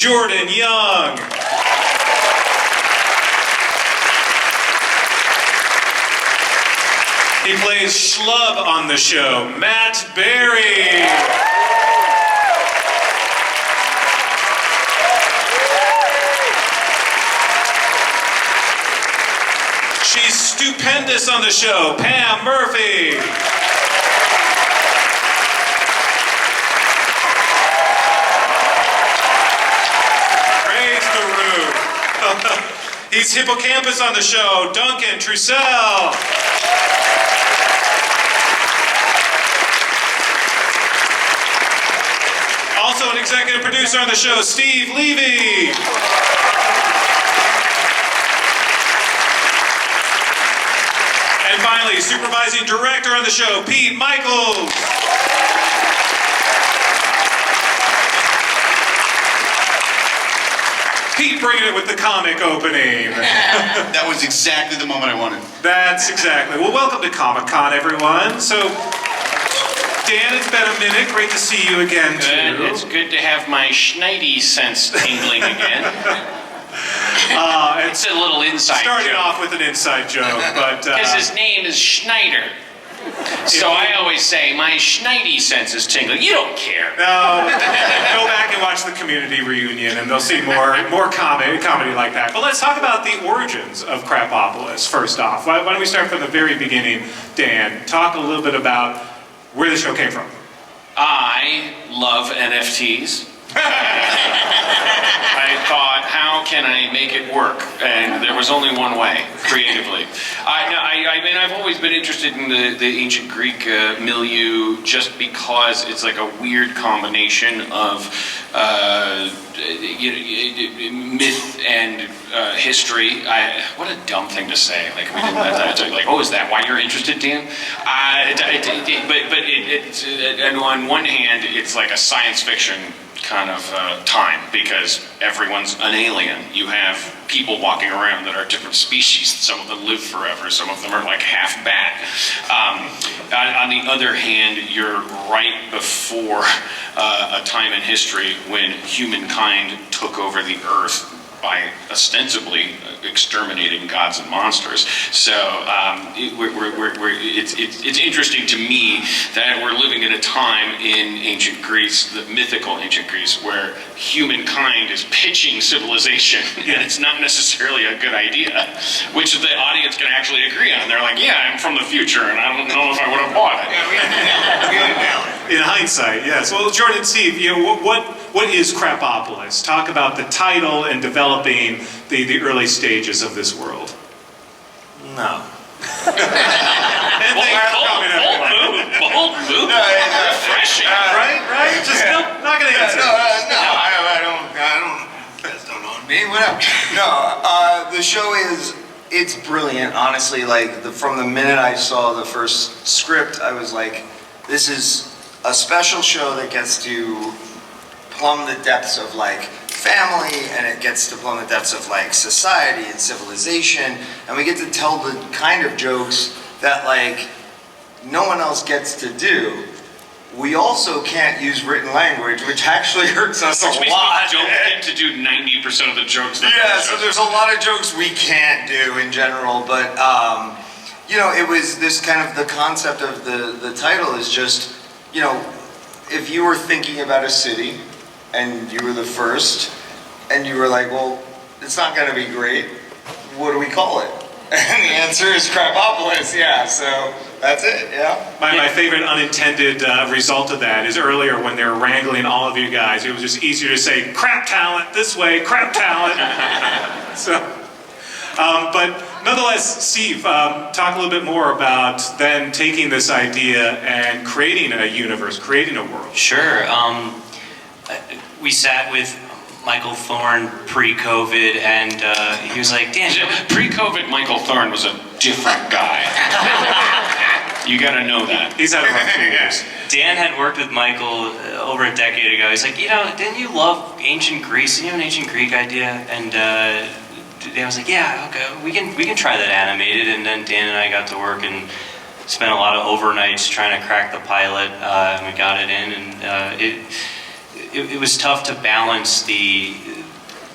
Jordan Young. He plays Schlub on the show, Matt Berry. She's stupendous on the show, Pam Murphy. Praise the room. He's hippocampus on the show, Duncan Trussle. Also an executive producer on the show, Steve Levy. And finally, supervising director on the show, Pete Michaels. Pete bringing it with the comic opening. That was exactly the moment I wanted. That's exactly. Well, welcome to Comic-Con, everyone. So, Dan, it's been a minute. Great to see you again, too. It's good to have my Schneidi sense tingling again. It's a little inside joke. Starting off with an inside joke, but... Because his name is Schneider. So I always say, my Schneidi sense is tingling. You don't care. No, go back and watch the Community reunion and they'll see more comedy like that. But let's talk about the origins of Krapopulis, first off. Why don't we start from the very beginning, Dan? Talk a little bit about where the show came from. I love NFTs. I thought, how can I make it work? And there was only one way, creatively. I mean, I've always been interested in the ancient Greek milieu just because it's like a weird combination of myth and history. What a dumb thing to say. Like, we didn't, like, oh, is that why you're interested, Dan? And on one hand, it's like a science fiction kind of time, because everyone's an alien. You have people walking around that are different species. Some of them live forever. Some of them are like half bat. On the other hand, you're right before a time in history when humankind took over the earth by ostensibly exterminating gods and monsters. So it's interesting to me that we're living in a time in ancient Greece, the mythical ancient Greece, where humankind is pitching civilization, and it's not necessarily a good idea, which the audience can actually agree on. They're like, yeah, I'm from the future, and I don't know if I would have bought it. In hindsight, yes. Well, Jordan, Steve, what is Krapopulis? Talk about the title and developing the early stages of this world. No. And Bold move. Refreshing. Right? Just not gonna answer. I don't know me. Whatever. No. The show it's brilliant. Honestly, like from the minute I saw the first script, I was like, this is a special show that gets to plumb the depths of like family, and it gets to plumb the depths of like society and civilization, and we get to tell the kind of jokes that like no one else gets to do. We also can't use written language, which actually hurts us a lot. We don't get to do 90% of the jokes. Yeah, so there's a lot of jokes we can't do in general, but you know, it was this kind of the concept of the title is just, you know, if you were thinking about a city and you were the first and you were like, well, it's not going to be great, what do we call it? And the answer is Krapopulis, yeah, so that's it, yeah. My favorite unintended result of that is earlier when they were wrangling all of you guys, it was just easier to say, crap talent, this way, crap talent. But nonetheless, Steve, talk a little bit more about then taking this idea and creating a universe, creating a world. Sure. We sat with Michael Thorne pre-COVID, and he was like, Dan, Pre-COVID, Michael Thorne was a different guy. You gotta know that. He's had a rough few years. Dan had worked with Michael over a decade ago. He's like, you know, didn't you love ancient Greece? Didn't you have an ancient Greek idea? And Dan was like, yeah, okay, we can try that animated. And then Dan and I got to work and spent a lot of overnights trying to crack the pilot, and we got it in, and it was tough to balance the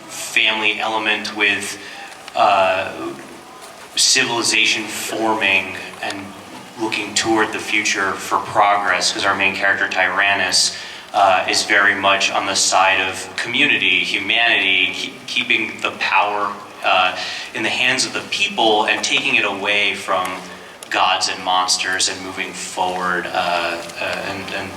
family element with civilization forming and looking toward the future for progress, because our main character Tyrannus is very much on the side of community, humanity, keeping the power in the hands of the people and taking it away from gods and monsters and moving forward. And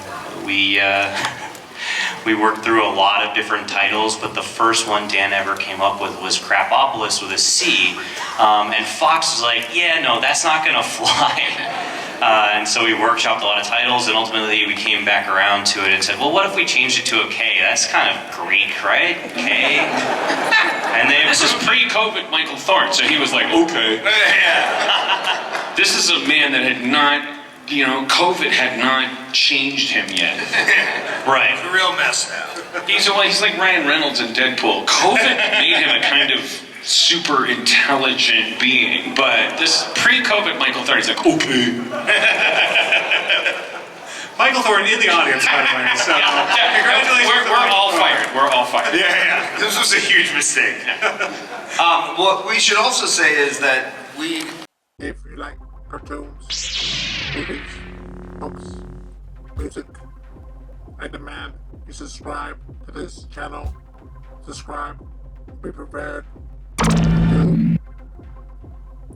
we worked through a lot of different titles, but the first one Dan ever came up with was Krapopulis with a C. And Fox was like, yeah, no, that's not gonna fly. And so we workshopped a lot of titles, and ultimately we came back around to it and said, well, what if we changed it to a K? That's kind of Greek, right? K? And This is pre-COVID Michael Thorne, so he was like, okay. This is a man that had not, COVID had not changed him yet. right. It's a real mess now. He's like Ryan Reynolds in Deadpool. COVID made him a kind of super intelligent being, but this pre-COVID Michael Thorne, he's like, okay. Michael Thorne in the audience, by the way. So congratulations. We're all fired. We're all fired. Yeah. This was a huge mistake. What we should also say is that if you like cartoons, movies, books, music, I demand you subscribe to this channel. Subscribe, be prepared.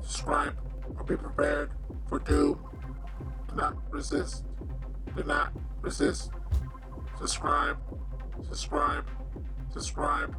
Subscribe or be prepared for doom. Do not resist. Do not resist. Subscribe. Subscribe. Subscribe.